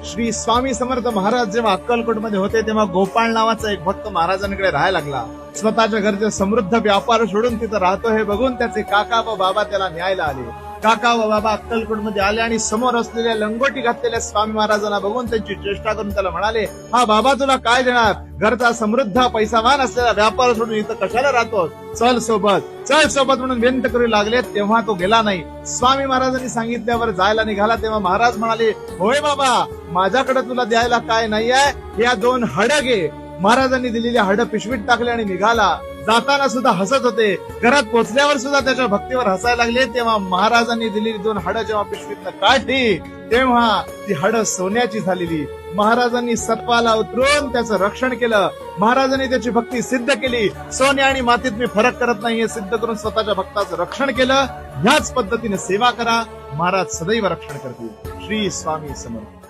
श्री स्वामी समर्थ महाराज जेव्हा अक्कलकोटमध्ये होते तेव्हा गोपाळ नावाचा एक भक्त महाराजांकडे राहायला लागला. स्वतःच्या घरचे समृद्ध व्यापार सोडून तिथं राहतो हे बघून त्याचे काका व बाबा त्याला न्यायला आले. काका व बाबा अक्कलकोटमध्ये आले आणि समोर असलेल्या लंगोटी घातलेल्या स्वामी महाराजांना बघून त्यांची चेष्टा करून त्याला म्हणाले, हा बाबा तुला काय देणार, घरचा समृद्ध पैसावान असलेला व्यापार सोडून इथं कशाला राहतो, चल सोबत म्हणून विनंती करू लागले. तेव्हा तो गेला नाही. स्वामी महाराजांनी सांगितल्यावर जायला निघाला तेव्हा महाराज म्हणाले, होय बाबा माझ्याकडे तुला द्यायला काय नाहीये, या 2 हड घे. महाराजांनी दिलेली हड पिशवीत टाकले आणि निघाला. जाताना सुद्धा हसत होते. घरात पोहोचल्यावर सुद्धा त्याच्या भक्तीवर हसायला लागले. तेव्हा महाराजांनी दिलेली 2 हड जेव्हा पिशवीतनं काढली तेव्हा ती हड सोन्याची झालेली. महाराजांनी सत्वाला उतरून त्याचं रक्षण केलं. महाराजांनी त्याची भक्ती सिद्ध केली. सोने आणि मातीत मी फरक करत नाही हे सिद्ध करून स्वतःच्या भक्ताचं रक्षण केलं. ह्याच पद्धतीने सेवा करा, महाराज सदैव रक्षण करतील. श्री स्वामी समर्थ.